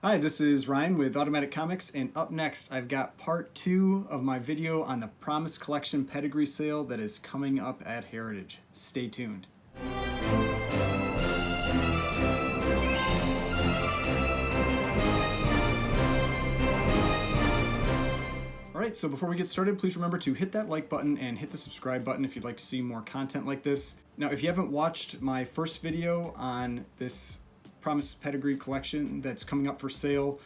Hi, this is Ryan with Automatic Comics, and up next I've got part 2 of my video on the Promise Collection Pedigree sale that is coming up at Heritage. Stay tuned. Alright, so before we get started, please remember to hit that like button and hit the subscribe button if you'd like to see more content like this. Now, if you haven't watched my first video on this Promise Pedigree collection that's coming up for sale,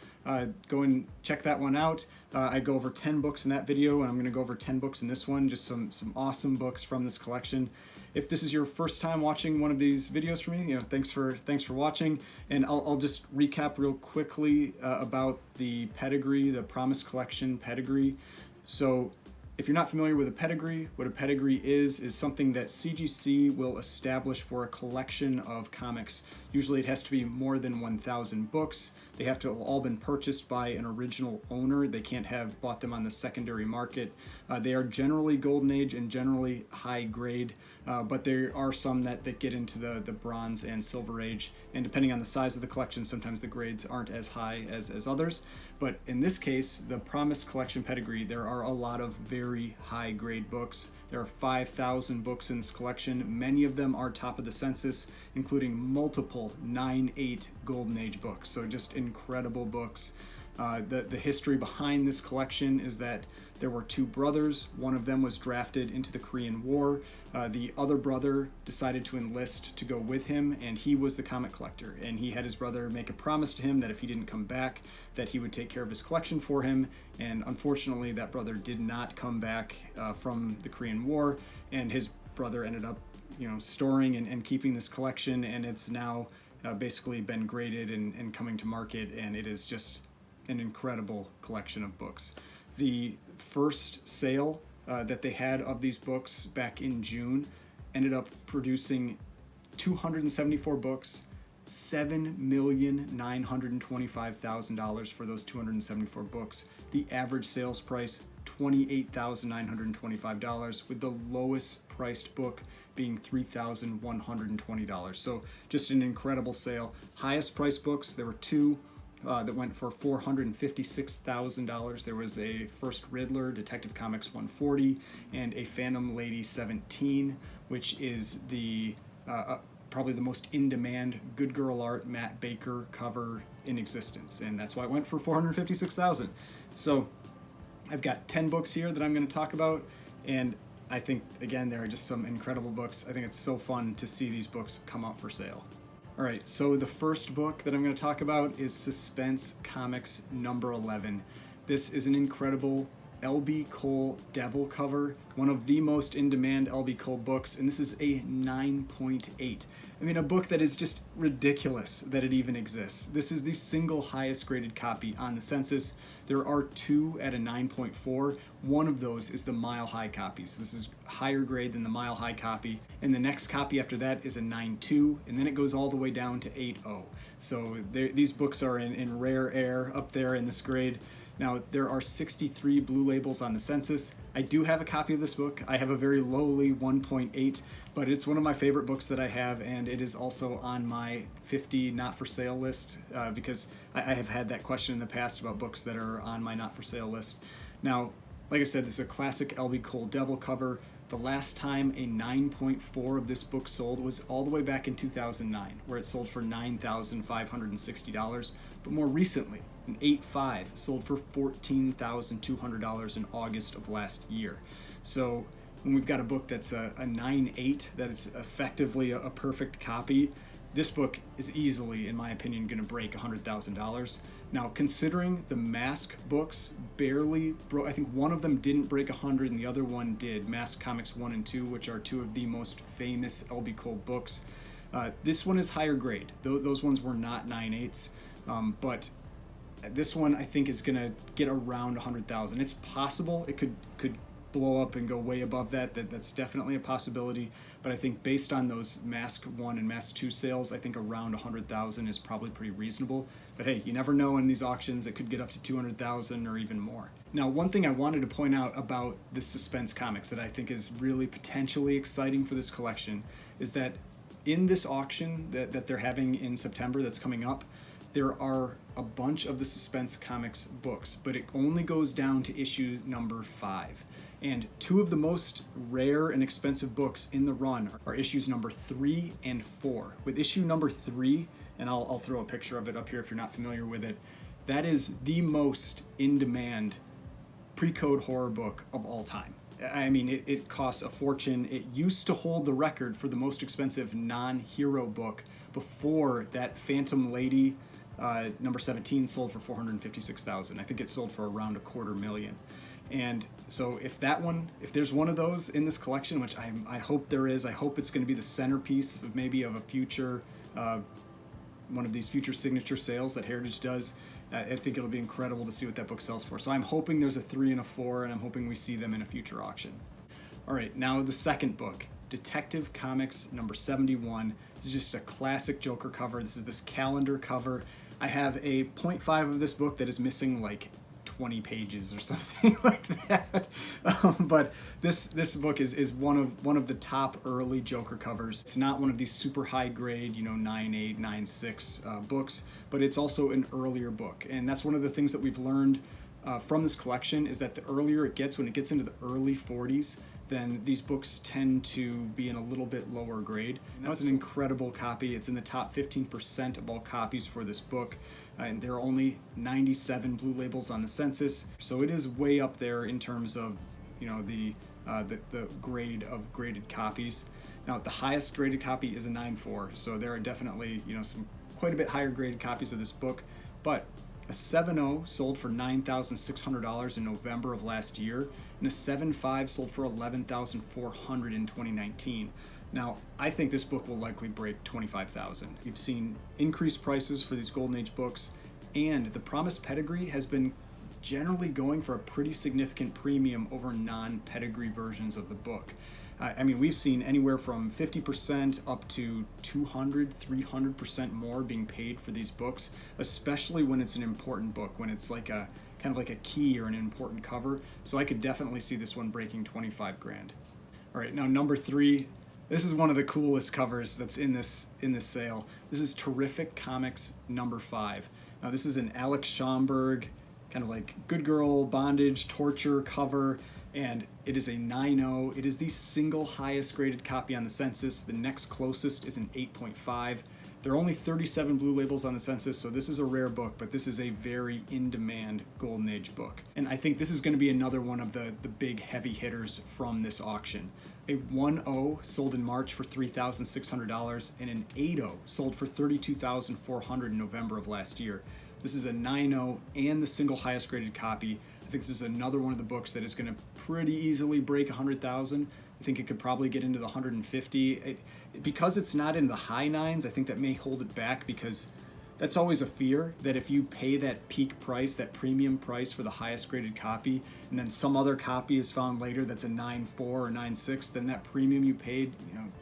go and check that one out. I go over 10 books in that video, and I'm going to go over 10 books in this one, just some awesome books from this collection. If this is your first time watching one of these videos for me, thanks for watching, and I'll just recap real quickly about the pedigree, the Promise Collection Pedigree. So if you're not familiar with a pedigree, what a pedigree is something that CGC will establish for a collection of comics. Usually it has to be more than 1,000 books. They have to have all been purchased by an original owner. They can't have bought them on the secondary market. They are generally golden age and generally high grade, but there are some that get into the bronze and silver age, and depending on the size of the collection, sometimes the grades aren't as high as others. But in this case, the Promise Collection Pedigree, there are a lot of very high grade books. There are 5,000 books in this collection. Many of them are top of the census, including multiple 9/8 Golden Age books. So just incredible books. The history behind this collection is that there were two brothers. One of them was drafted into the Korean War. The other brother decided to enlist to go with him, and he was the comic collector. And he had his brother make a promise to him that if he didn't come back, that he would take care of his collection for him. And unfortunately, that brother did not come back from the Korean War, and his brother ended up, storing and keeping this collection, and it's now basically been graded and coming to market, and it is just an incredible collection of books. The first sale that they had of these books back in June ended up producing 274 books, $7,925,000 for those 274 books. The average sales price, $28,925, with the lowest priced book being $3,120. So just an incredible sale. Highest priced books, there were two that went for $456,000. There was a First Riddler, Detective Comics 140, and a Phantom Lady 17, which is the probably the most in-demand Good Girl Art Matt Baker cover in existence, and that's why it went for $456,000. So I've got 10 books here that I'm going to talk about, and I think, again, there are just some incredible books. I think it's so fun to see these books come out for sale. All right, so the first book that I'm going to talk about is Suspense Comics number 11. This is an incredible L.B. Cole Devil cover, one of the most in-demand L.B. Cole books, and this is a 9.8. I mean, a book that is just ridiculous that it even exists. This is the single highest graded copy on the census. There are two at a 9.4. One of those is the Mile High copy, so this is higher grade than the Mile High copy, and the next copy after that is a 9.2, and then it goes all the way down to 8.0. So these books are in rare air up there in this grade. Now, there are 63 blue labels on the census. I do have a copy of this book. I have a very lowly 1.8, but it's one of my favorite books that I have, and it is also on my 50 not-for-sale list because I have had that question in the past about books that are on my not-for-sale list. Now, like I said, this is a classic L.B. Cole Devil cover. The last time a 9.4 of this book sold was all the way back in 2009, where it sold for $9,560. But more recently, an 8.5 sold for $14,200 in August of last year. So when we've got a book that's a 9.8, that it's effectively a perfect copy, this book is easily, in my opinion, going to break $100,000. Now, considering the Mask books barely broke, I think one of them didn't break 100 and the other one did, Mask Comics 1 and 2, which are two of the most famous L.B. Cole books. This one is higher grade. Those ones were not 9.8s, but this one I think is going to get around 100,000. It's possible it could blow up and go way above that. That's definitely a possibility, but I think based on those Mask 1 and Mask 2 sales, I think around 100,000 is probably pretty reasonable. But hey, you never know in these auctions, it could get up to 200,000 or even more. Now, one thing I wanted to point out about the Suspense comics that I think is really potentially exciting for this collection is that in this auction that they're having in September that's coming up, there are a bunch of the Suspense Comics books, but it only goes down to issue number 5. And two of the most rare and expensive books in the run are issues number 3 and 4. With issue number 3, and I'll throw a picture of it up here if you're not familiar with it, that is the most in-demand pre-code horror book of all time. I mean, it costs a fortune. It used to hold the record for the most expensive non-hero book before that Phantom Lady number 17 sold for $456,000. I think it sold for around $250,000. And so if there's one of those in this collection, which I hope there is, I hope it's going to be the centerpiece of maybe of a future, one of these future signature sales that Heritage does. I think it'll be incredible to see what that book sells for. So I'm hoping there's a 3 and a 4, and I'm hoping we see them in a future auction. All right, now the second book, Detective Comics number 71. This is just a classic Joker cover. This is this calendar cover. I have a 0.5 of this book that is missing like 20 pages or something like that. But this book is one of the top early Joker covers. It's not one of these super high grade, 9.8, 9.6 books, but it's also an earlier book. And that's one of the things that we've learned from this collection is that the earlier it gets, when it gets into the early 40s, then these books tend to be in a little bit lower grade. Now it's an incredible copy. It's in the top 15% of all copies for this book. And there are only 97 blue labels on the census. So it is way up there in terms of, the grade of graded copies. Now the highest graded copy is a 9.4. So there are definitely, some quite a bit higher graded copies of this book. But a 7.0 sold for $9,600 in November of last year, and a 7.5 sold for $11,400 in 2019. Now, I think this book will likely break $25,000. You've seen increased prices for these Golden Age books, and the Promise Pedigree has been generally going for a pretty significant premium over non-pedigree versions of the book. I mean, we've seen anywhere from 50% up to 200, 300% more being paid for these books, especially when it's an important book, when it's like a kind of like a key or an important cover. So I could definitely see this one breaking 25 grand. All right, now number 3. This is one of the coolest covers that's in this sale. This is Terrific Comics number 5. Now this is an Alex Schomburg kind of like good girl bondage torture cover. And it is a 9.0. It is the single highest graded copy on the census. The next closest is an 8.5. There are only 37 blue labels on the census, so this is a rare book, but this is a very in-demand Golden Age book. And I think this is going to be another one of the big heavy hitters from this auction. A 1.0 sold in March for $3,600, and an 8.0 sold for $32,400 in November of last year. This is a 9.0 and the single highest graded copy. I think this is another one of the books that is going to pretty easily break 100,000. I think it could probably get into the 150. Because it's not in the high 9s, I think that may hold it back, because that's always a fear that if you pay that peak price, that premium price for the highest graded copy, and then some other copy is found later that's a 9.4 or 9.6, then that premium you paid,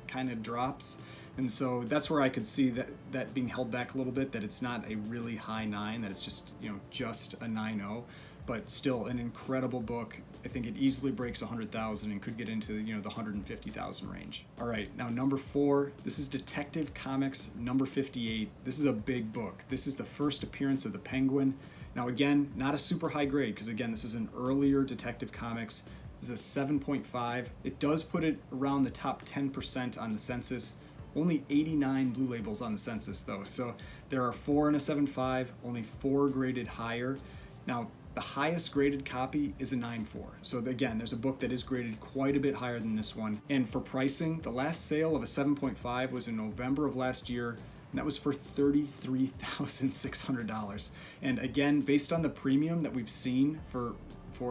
kind of drops. And so that's where I could see that being held back a little bit, that it's not a really high 9, that it's just, just a 9.0. But still an incredible book. I think it easily breaks 100,000 and could get into the 150,000 range. All right, now number 4, this is Detective Comics number 58. This is a big book. This is the first appearance of the Penguin. Now again, not a super high grade, because again, this is an earlier Detective Comics. This is a 7.5. It does put it around the top 10% on the census. Only 89 blue labels on the census though. So there are 4 and a 7.5, only 4 graded higher. Now, the highest graded copy is a 9.4. So again, there's a book that is graded quite a bit higher than this one. And for pricing, the last sale of a 7.5 was in November of last year, and that was for $33,600. And again, based on the premium that we've seen for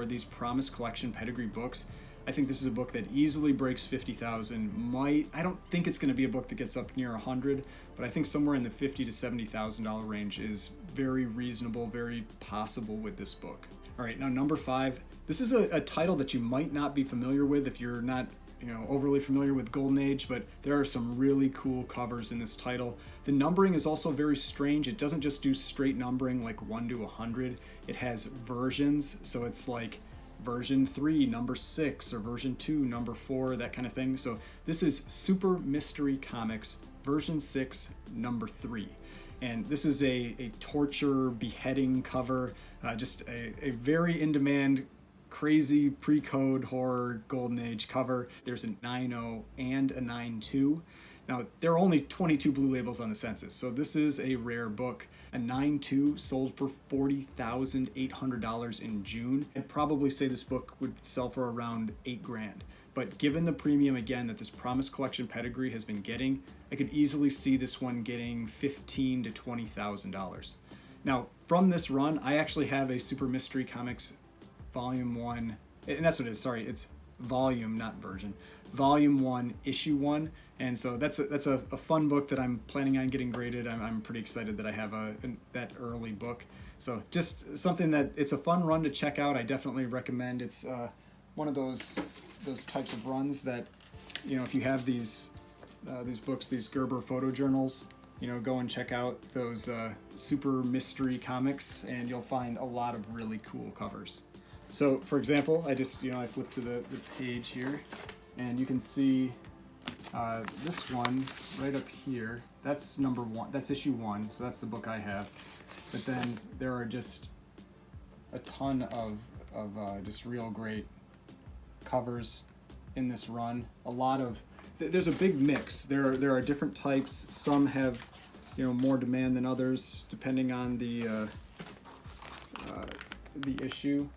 these Promise Collection Pedigree books, I think this is a book that easily breaks 50,000. I don't think it's going to be a book that gets up near 100, but I think somewhere in the $50,000 to $70,000 range is very reasonable, very possible with this book. All right, now number 5. This is a title that you might not be familiar with if you're not overly familiar with Golden Age, but there are some really cool covers in this title. The numbering is also very strange. It doesn't just do straight numbering like 1 to 100. It has versions, so it's like version 3, number 6, or version 2, number 4, that kind of thing. So this is Super Mystery Comics, version 6, number 3. And this is a torture beheading cover, just a very in-demand, crazy pre-code horror golden age cover. There's a 9.0 and a 9.2. Now, there are only 22 blue labels on the census, so this is a rare book. A 9.2 sold for $40,800 in June. I'd probably say this book would sell for around $8,000. But given the premium, again, that this Promise Collection Pedigree has been getting, I could easily see this one getting $15,000 to $20,000. Now, from this run, I actually have a Super Mystery Comics Volume 1, and that's what it is, sorry, it's volume, not version. Volume 1, Issue 1, and so that's a fun book that I'm planning on getting graded. I'm pretty excited that I have that early book. So just something that, it's a fun run to check out. I definitely recommend. It's one of those types of runs that, you know, if you have these books, these Gerber photojournals, you know, go and check out those Super Mystery Comics, and you'll find a lot of really cool covers. So, for example, I flipped to the page here, and you can see this one right up here. That's number 1. That's issue 1. So that's the book I have. But then there are just a ton of just real great covers in this run. There's a big mix. There are different types. Some have, you know, more demand than others depending on the issue.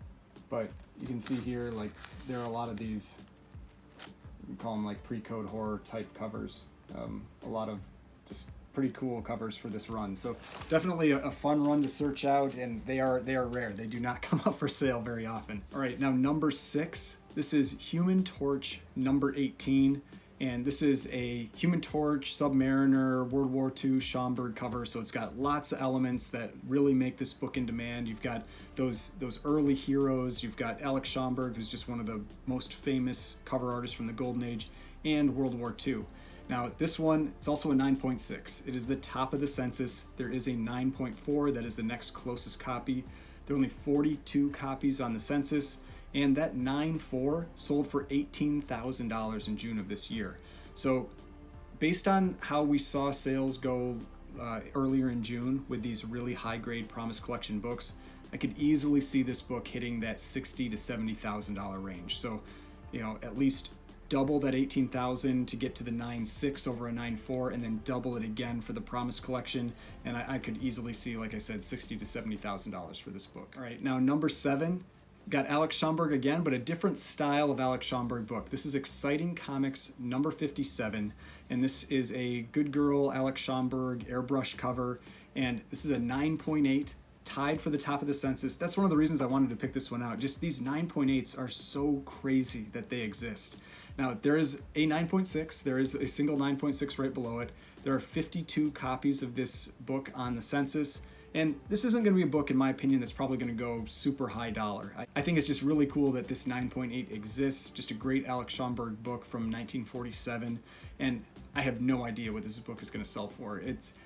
But you can see here, like, there are a lot of these, we call them like pre-code horror type covers. A lot of just pretty cool covers for this run. So definitely a fun run to search out, and they are rare. They do not come up for sale very often. All right, now number 6. This is Human Torch number 18. And this is a Human Torch, Submariner, World War II Schomburg cover, so it's got lots of elements that really make this book in demand. You've got those early heroes, you've got Alex Schomburg, who's just one of the most famous cover artists from the Golden Age, and World War II. Now, this one, it's also a 9.6. It is the top of the census. There is a 9.4 that is the next closest copy. There are only 42 copies on the census. And that 9.4 sold for $18,000 in June of this year. So based on how we saw sales go earlier in June with these really high-grade Promise Collection books, I could easily see this book hitting that $60,000 to $70,000 range. So, you know, at least double that $18,000 to get to the 9.6 over a 9.4, and then double it again for the Promise Collection. And I could easily see, like I said, $60,000 to $70,000 for this book. All right, now number 7. Got Alex Schomburg again, but a different style of Alex Schomburg book. This is Exciting Comics number 57, and this is a Good Girl Alex Schomburg airbrush cover, and this is a 9.8, tied for the top of the census. That's one of the reasons I wanted to pick this one out. Just these 9.8s are so crazy that they exist. Now, there is a 9.6. There is a single 9.6 right below it. There are 52 copies of this book on the census. And this isn't going to be a book, in my opinion, that's probably going to go super high dollar. I think it's just really cool that this 9.8 exists. Just a great Alex Schomburg book from 1947. And I have no idea what this book is going to sell for.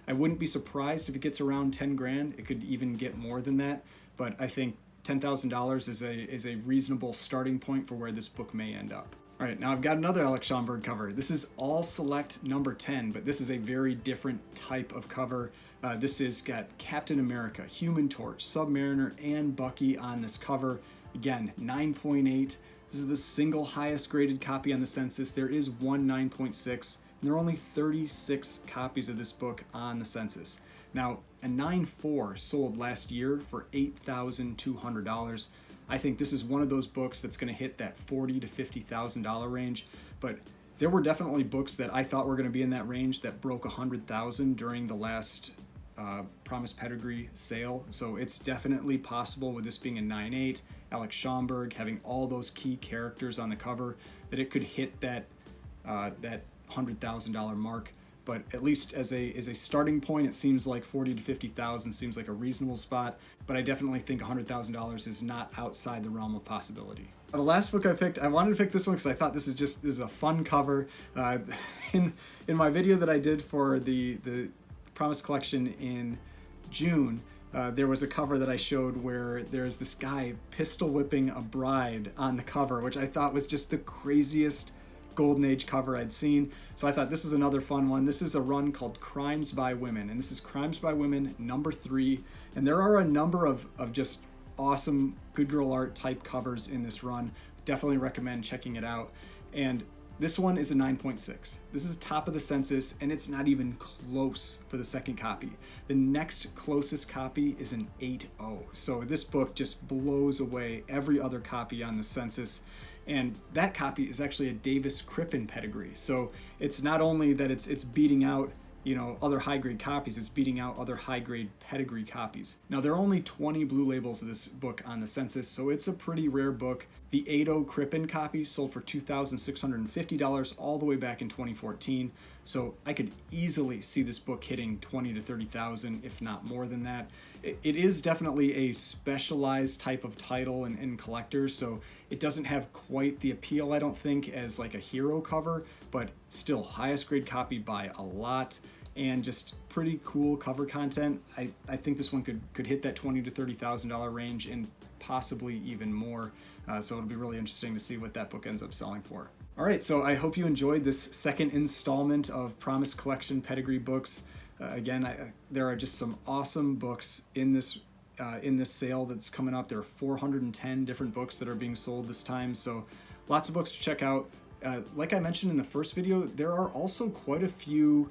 I wouldn't be surprised if it gets around $10,000. It could even get more than that. But I think $10,000 is a reasonable starting point for where this book may end up. All right, now I've got another Alex Schomburg cover. This is All Select number 10, but this is a very different type of cover. This has got Captain America, Human Torch, Submariner, and Bucky on this cover. Again, 9.8. This is the single highest graded copy on the census. There is one 9.6, and there are only 36 copies of this book on the census. Now, a 9.4 sold last year for $8,200. I think this is one of those books that's going to hit that $40,000 to $50,000 range, but there were definitely books that I thought were going to be in that range that broke $100,000 during the last Promise Pedigree sale. So it's definitely possible, with this being a 9.8, Alex Schomburg having all those key characters on the cover, that it could hit that $100,000 mark. But at least as a starting point, it seems like $40,000 to $50,000 seems like a reasonable spot. But I definitely think $100,000 is not outside the realm of possibility. The last book I picked, I wanted to pick this one because I thought this is a fun cover. In my video that I did for the Promise Collection in June, there was a cover that I showed where there's this guy pistol whipping a bride on the cover, which I thought was just the craziest Golden Age cover I'd seen. So I thought this is another fun one. This is a run called Crimes by Women, and this is Crimes by Women #3. And there are a number of just awesome good girl art type covers in this run. Definitely recommend checking it out. And this one is a 9.6. This is top of the census, and it's not even close for the second copy. The next closest copy is an 8.0. So this book just blows away every other copy on the census. And that copy is actually a Davis Crippen pedigree. So it's not only that it's beating out other high-grade copies, it's beating out other high-grade pedigree copies. Now, there are only 20 blue labels of this book on the census, so it's a pretty rare book. The 8.0 Crippen copy sold for $2,650 all the way back in 2014, so I could easily see this book hitting $20,000 to $30,000, if not more than that. It is definitely a specialized type of title and collector, so it doesn't have quite the appeal, I don't think, as like a hero cover, but still highest grade copy by a lot, and just pretty cool cover content. I think this one could hit that $20,000 to $30,000 range and possibly even more. So it'll be really interesting to see what that book ends up selling for. All right, so I hope you enjoyed this second installment of Promise Collection Pedigree books. Again, there are just some awesome books in this sale that's coming up. There are 410 different books that are being sold this time, so lots of books to check out. Like I mentioned in the first video, there are also quite a few,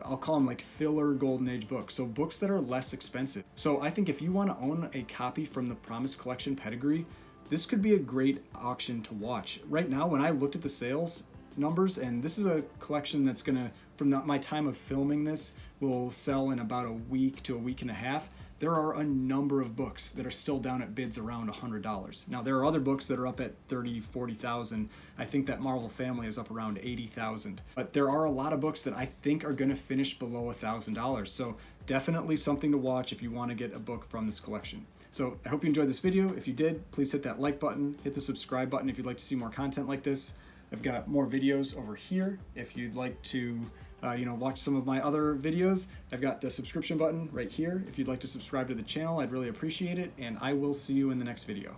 I'll call them like filler Golden Age books, so books that are less expensive. So I think if you want to own a copy from the Promise Collection Pedigree, this could be a great auction to watch. Right now, when I looked at the sales numbers, and this is a collection that's gonna, from my time of filming this, will sell in about a week to a week and a half, there are a number of books that are still down at bids around $100. Now, there are other books that are up at $30,000, $40,000. I think that Marvel Family is up around $80,000. But there are a lot of books that I think are going to finish below $1,000. So definitely something to watch if you want to get a book from this collection. So I hope you enjoyed this video. If you did, please hit that like button, hit the subscribe button if you'd like to see more content like this. I've got more videos over here if you'd like to watch some of my other videos. I've got the subscription button right here. If you'd like to subscribe to the channel, I'd really appreciate it, and I will see you in the next video.